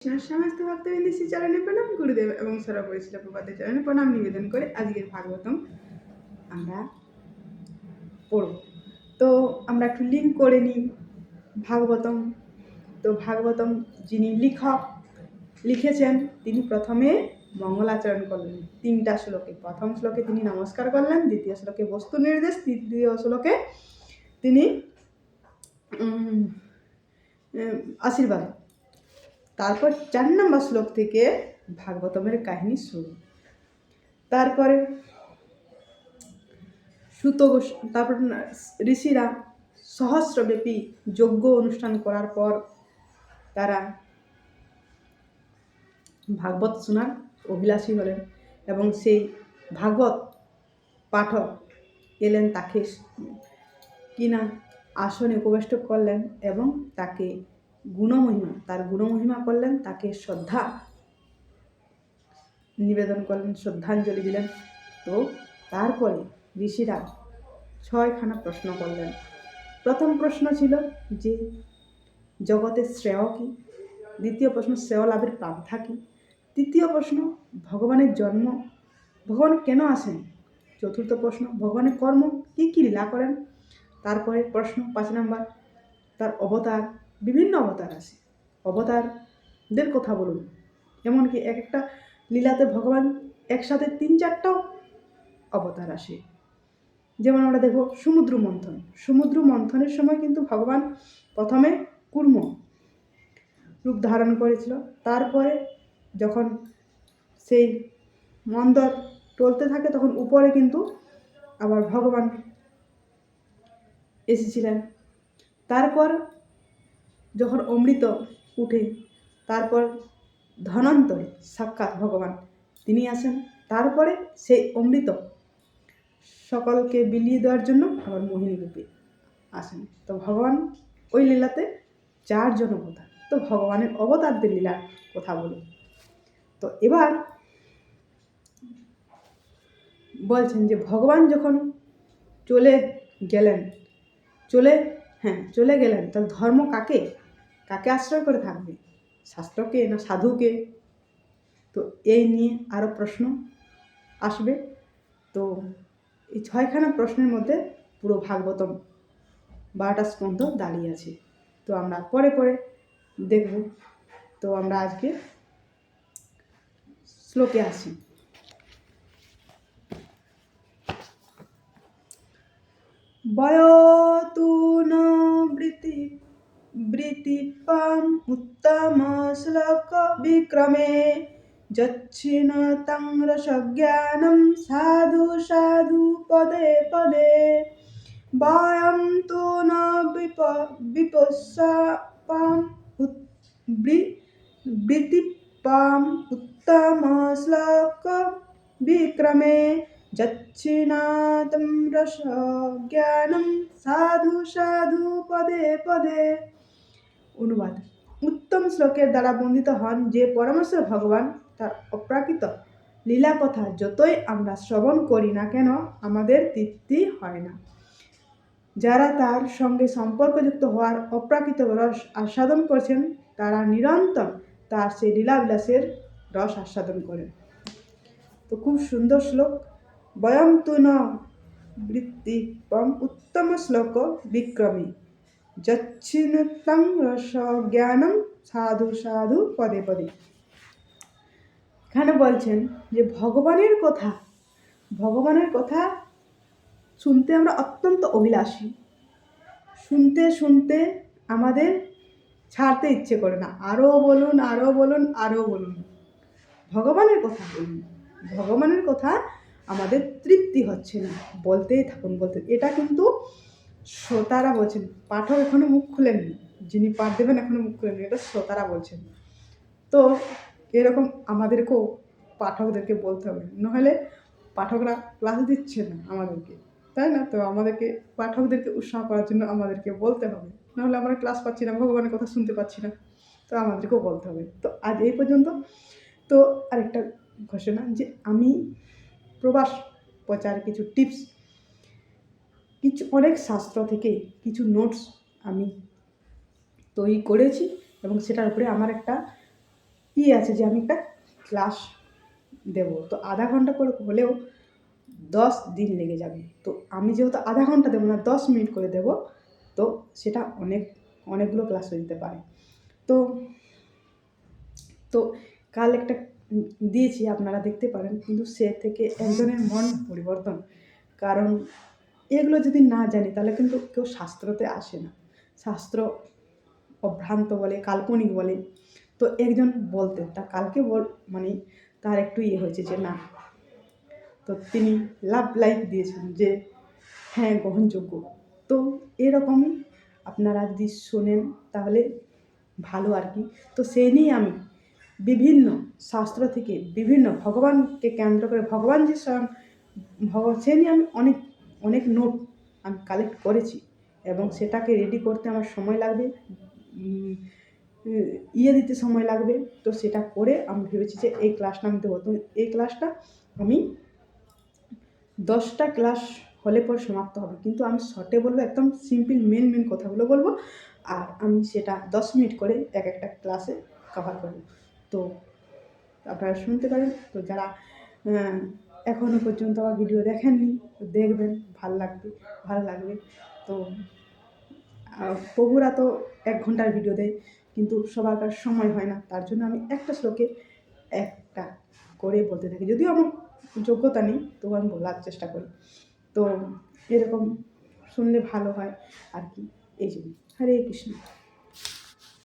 সমস্ত ভক্তবৃন্দ শ্রী চরণে প্রণাম, গুরুদেব এবং সর্বপরিচিত প্রপাতের চরণে প্রণাম নিবেদন করে আজকের ভাগবতম আমরা পড়ব। তো আমরা একটু লিঙ্ক করে নিই ভাগবতম। তো ভাগবতম যিনি লিখেছেন তিনি প্রথমে মঙ্গলাচরণ করলেন 3টা শ্লোকে। প্রথম শ্লোকে তিনি নমস্কার করলেন, দ্বিতীয় শ্লোকে বস্তু নির্দেশ, তৃতীয় শ্লোকে তিনি আশীর্বাদ। তারপর 4 নম্বর শ্লোক থেকে ভাগবতমের কাহিনী শুরু। তারপরে তারপর ঋষিরা সহস্রব্যাপী যজ্ঞ অনুষ্ঠান করার পর তারা ভাগবত শোনার অভিলাষী হলেন এবং সেই ভাগবত পাঠক এলেন তাকে কিনা আসনে উপবেষ্ট করলেন এবং তাকে তার গুণমহিমা করলেন, তাকে শ্রদ্ধা নিবেদন করলেন, শ্রদ্ধাঞ্জলি দিলেন। তো তারপরে ঋষিরা 6খানা প্রশ্ন করলেন। প্রথম প্রশ্ন ছিল যে জগতের শ্রেয় কী, দ্বিতীয় প্রশ্ন শ্রেয় লাভের পন্থা কী, তৃতীয় প্রশ্ন ভগবানের জন্ম, ভগবান কেন আসেন, চতুর্থ প্রশ্ন ভগবানের কর্ম কী কী লীলা করেন, তারপরে প্রশ্ন 5 নম্বর তার অবতার, বিভিন্ন অবতার আছে, অবতারদের কথা বলুন। এমনকি এক একটা লীলাতে ভগবান একসাথে 3-4টাও অবতার আসে। যেমন আমরা দেখব সমুদ্র মন্থনের সময় কিন্তু ভগবান প্রথমে কুর্ম রূপ ধারণ করেছিল। তারপরে যখন সেই মন্দর টলতে থাকে তখন উপরে কিন্তু আবার ভগবান এসেছিলেন। তারপর যখন অমৃত উঠে তারপর ধনন্তরে সাক্ষাৎ ভগবান তিনি আসেন। তারপরে সেই অমৃত সকলকে বিলিয়ে দেওয়ার জন্য আবার মোহিনী রূপে আসেন। তো ভগবান ওই লীলাতে 4 জন অবতার। তো ভগবানের অবতারদের লীলার কথা বলি। তো এবার বলছেন যে ভগবান যখন চলে গেলেন তাহলে ধর্ম কাকে আশ্রয় করে থাকবে, শাস্ত্রকে না সাধুকে? তো এই নিয়ে আরও প্রশ্ন আসবে। তো এই 6খানা প্রশ্নের মধ্যে পুরো ভাগবতম 12টা স্কন্ধ দাঁড়িয়ে আছে। তো আমরা পরে দেখব। তো আমরা আজকে শ্লোকে আসি। বয়তু ন বৃতিপাম উত্তম শ্লোক বিক্রমে যচ্ছিনতং রসজ্ঞানম সাধু সাধু পদে পদে বয়ম তু ন বিপস্সাপাম বৃতিপাম উত্তম শ্লোক বিক্রমে যচ্ছিনতং রসজ্ঞানম সাধু সাধু পদে পদে। অনুবাদ: উত্তম শ্লোকের দ্বারা বন্দিত হন যে পরমেশ্বর ভগবান, তার অপ্রাকৃত লীলা কথা যতই আমরা শ্রবণ করি না কেন আমাদের তৃপ্তি হয় না। যারা তার সঙ্গে সম্পর্কযুক্ত হওয়ার অপ্রাকৃত রস আস্বাদন করছেন তারা নিরন্তর তার সেই লীলাবিলাসের রস আস্বাদন করেন। তো খুব সুন্দর শ্লোক। বয়ম তু ন বৃত্তিপম উত্তম শ্লোক বিক্রমী যচ্ছিনতং রস জ্ঞানম সাধু সাধু পদে পদে। এখানে বলছেন যে ভগবানের কথা শুনতে আমরা অত্যন্ত অভিলাষী। শুনতে আমাদের ছাড়তে ইচ্ছে করে না, আরও বলুন। ভগবানের কথা বলুন, ভগবানের কথা আমাদের তৃপ্তি হচ্ছে না, বলতেই থাকুন। এটা কিন্তু শ্রোতারা বলছেন, পাঠক এখনো মুখ খুলেননি, যিনি পাঠ দেবেন এখনো মুখ খুলেননি, এটা শ্রোতারা বলছেন। তো এরকম আমাদেরকেও পাঠকদেরকে বলতে হবে, নাহলে পাঠকরা ক্লাস দিচ্ছে না আমাদেরকে, তাই না? তো আমাদেরকে পাঠকদেরকে উৎসাহ করার জন্য আমাদেরকে বলতে হবে, নাহলে আমরা ক্লাস পাচ্ছি না, ভগবানের কথা শুনতে পাচ্ছি না। তো আমাদেরকেও বলতে হবে। তো আজ এই পর্যন্ত। তো আরেকটা ঘোষণা যে আমি প্রবাস প্রচার কিছু টিপস, অনেক শাস্ত্র থেকে কিছু নোটস আমি তৈরি করেছি এবং সেটার উপরে আমার একটা কী আছে যে আমি একটা ক্লাস দেবো, তো আধা ঘন্টা করে হলেও 10 দিন লেগে যাবে। তো আমি যেহেতু আধা ঘন্টা দেবো না, 10 মিনিট করে দেবো, তো সেটা অনেকগুলো ক্লাস হয়ে যেতে পারে। তো তো কাল একটা দিয়েছি, আপনারা দেখতে পারেন, কিন্তু সে থেকে একজনের মন পরিবর্তন। কারণ এগুলো যদি না জানি তাহলে কিন্তু কেউ শাস্ত্রতে আসে না। শাস্ত্র অভ্রান্ত বলে, কাল্পনিক বলে। তো একজন বলতে তা কালকে মানে তার একটু হয়েছে যে না, তো তিনি লাইক দিয়েছেন যে হ্যাঁ গ্রহণযোগ্য। তো এরকমই আপনারা যদি শোনেন তাহলে ভালো আর কি। তো সেই নিয়ে আমি বিভিন্ন শাস্ত্র থেকে বিভিন্ন ভগবানকে কেন্দ্র করে, ভগবান যে স্বয়ং সে নিয়ে আমি অনেক নোট আমি কালেক্ট করেছি, এবং সেটাকে রেডি করতে আমার সময় লাগবে, দিতে সময় লাগবে। তো সেটা করে আমি ভেবেছি যে এই ক্লাসটা আমি দেবো। তো এই ক্লাসটা আমি 10টা ক্লাস হলে পর সমাপ্ত হবে, কিন্তু আমি শর্টে বলবো, একদম সিম্পল মেন কথাগুলো বলবো, আর আমি সেটা 10 মিনিট করে একটা ক্লাসে কভার করবো। তো আপনারা শুনতে পারেন। তো যারা এখনও পর্যন্ত আমার ভিডিও দেখেননি, তো দেখবেন, ভালো লাগবে। তো প্রভুরা তো 1 ঘন্টার ভিডিও দেয়, কিন্তু সবার কাছে সময় হয় না, তার জন্য আমি একটা শ্লোকে একটা করে বলতে থাকি। যদিও আমার যোগ্যতা নেই, তবু আমি বলার চেষ্টা করি। তো এরকম শুনলে ভালো হয় আর কি। এই জন্য হরে কৃষ্ণ।